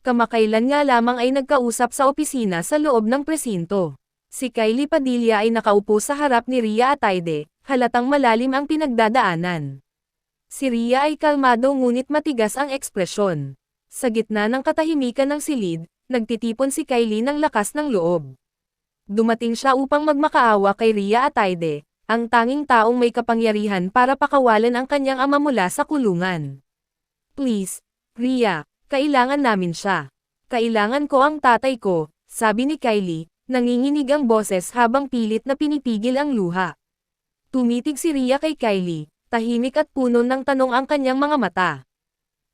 Kamakailan nga lamang ay nagkausap sa opisina sa loob ng presinto. Si Kylie Padilla ay nakaupo sa harap ni Rhea Atayde, halatang malalim ang pinagdadaanan. Si Rhea ay kalmado ngunit matigas ang ekspresyon. Sa gitna ng katahimikan ng silid, nagtitipon si Kylie ng lakas ng loob. Dumating siya upang magmakaawa kay Rhea Atayde, ang tanging taong may kapangyarihan para pakawalan ang kanyang ama mula sa kulungan. "Please, Rhea, kailangan namin siya. Kailangan ko ang tatay ko," sabi ni Kylie, nanginginig ang boses habang pilit na pinipigil ang luha. Tumitig si Rhea kay Kylie, tahimik at puno ng tanong ang kanyang mga mata.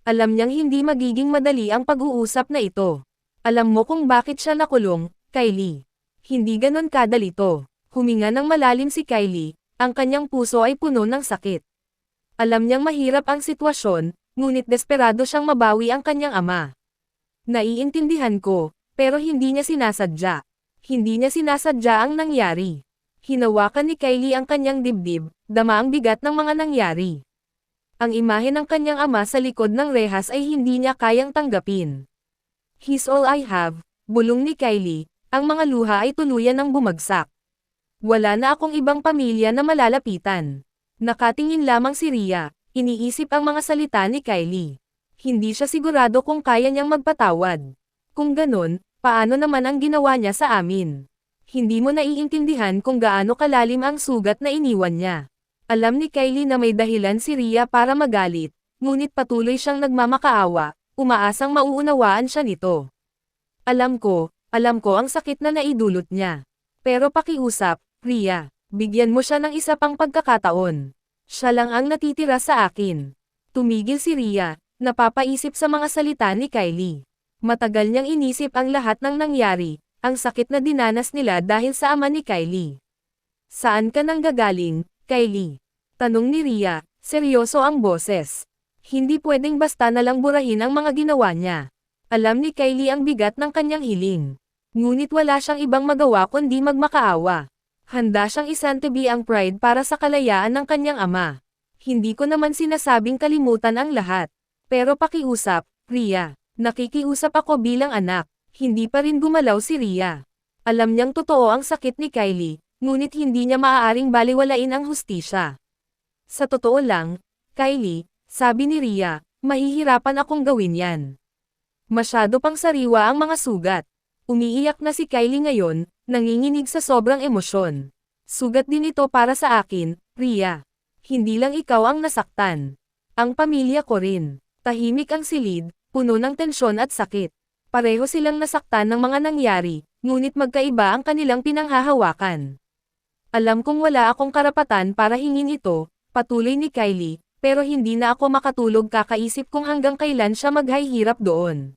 Alam niyang hindi magiging madali ang pag-uusap na ito. "Alam mo kung bakit siya nakulong, Kylie? Hindi ganon kadali to." Huminga ng malalim si Kylie, ang kanyang puso ay puno ng sakit. Alam niyang mahirap ang sitwasyon, ngunit desperado siyang mabawi ang kanyang ama. "Naiintindihan ko, pero hindi niya sinasadya. Hindi niya sinasadya ang nangyari." Hinawakan ni Kylie ang kanyang dibdib, dama ang bigat ng mga nangyari. Ang imahe ng kanyang ama sa likod ng rehas ay hindi niya kayang tanggapin. "He's all I have," bulong ni Kylie, ang mga luha ay tuluyan ng bumagsak. "Wala na akong ibang pamilya na malalapitan." Nakatingin lamang si Rhea, iniisip ang mga salita ni Kylie. Hindi siya sigurado kung kaya niyang magpatawad. "Kung ganon, paano naman ang ginawa niya sa amin? Hindi mo naiintindihan kung gaano kalalim ang sugat na iniwan niya." Alam ni Kylie na may dahilan si Rhea para magalit, ngunit patuloy siyang nagmamakaawa, umaasang mauunawaan siya nito. Alam ko ang sakit na naidulot niya. Pero pakiusap, Rhea, bigyan mo siya ng isa pang pagkakataon. Siya lang ang natitira sa akin." Tumigil si Rhea, napapaisip sa mga salita ni Kylie. Matagal niyang inisip ang lahat ng nangyari, ang sakit na dinanas nila dahil sa ama ni Kylie. "Saan ka nang gagaling, Kylie?" tanong ni Rhea, seryoso ang boses. Hindi pwedeng basta nalang burahin ang mga ginawa niya. Alam ni Kylie ang bigat ng kanyang hiling. Ngunit wala siyang ibang magawa kundi magmakaawa. Handa siyang isantabi ang pride para sa kalayaan ng kanyang ama. "Hindi ko naman sinasabing kalimutan ang lahat. Pero pakiusap, Rhea. Nakikiusap ako bilang anak." Hindi pa rin gumalaw si Rhea. Alam niyang totoo ang sakit ni Kylie, ngunit hindi niya maaaring baliwalain ang hustisya. "Sa totoo lang, Kylie," sabi ni Rhea, "mahihirapan akong gawin yan. Masyado pang sariwa ang mga sugat." Umiiyak na si Kylie ngayon, nanginginig sa sobrang emosyon. "Sugat din ito para sa akin, Rhea. Hindi lang ikaw ang nasaktan. Ang pamilya ko rin." Tahimik ang silid, puno ng tensyon at sakit. Pareho silang nasaktan ng mga nangyari, ngunit magkaiba ang kanilang pinanghahawakan. "Alam kong wala akong karapatan para hingin ito," patuloy ni Kylie, "pero hindi na ako makatulog kakaisip kung hanggang kailan siya maghihirap doon.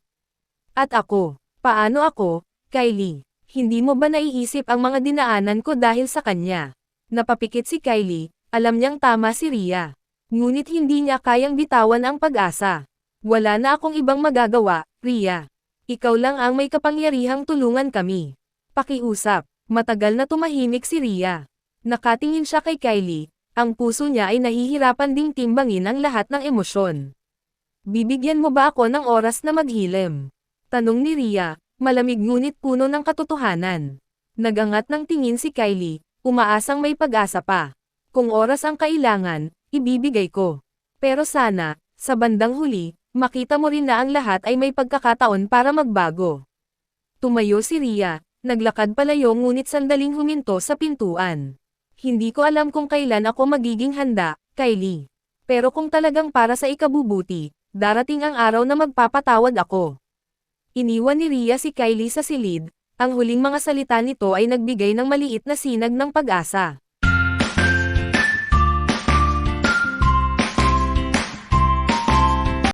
At ako, paano ako, Kylie? Hindi mo ba naiisip ang mga dinaanan ko dahil sa kanya?" Napapikit si Kylie, alam niyang tama si Rhea. Ngunit hindi niya kayang bitawan ang pag-asa. "Wala na akong ibang magagawa, Rhea. Ikaw lang ang may kapangyarihang tulungan kami. Pakiusap." Matagal na tumahimik si Rhea. Nakatingin siya kay Kylie, ang puso niya ay nahihirapan ding timbangin ang lahat ng emosyon. "Bibigyan mo ba ako ng oras na maghilem?" tanong ni Rhea, malamig ngunit puno ng katotohanan. Nagangat ng tingin si Kylie, umaasang may pag-asa pa. "Kung oras ang kailangan, ibibigay ko. Pero sana, sa bandang huli, makita mo rin na ang lahat ay may pagkakataon para magbago." Tumayo si Rhea, naglakad palayo ngunit sandaling huminto sa pintuan. "Hindi ko alam kung kailan ako magiging handa, Kylie. Pero kung talagang para sa ikabubuti, darating ang araw na magpapatawad ako." Iniwan ni Rhea si Kylie sa silid, ang huling mga salita nito ay nagbigay ng maliit na sinag ng pag-asa.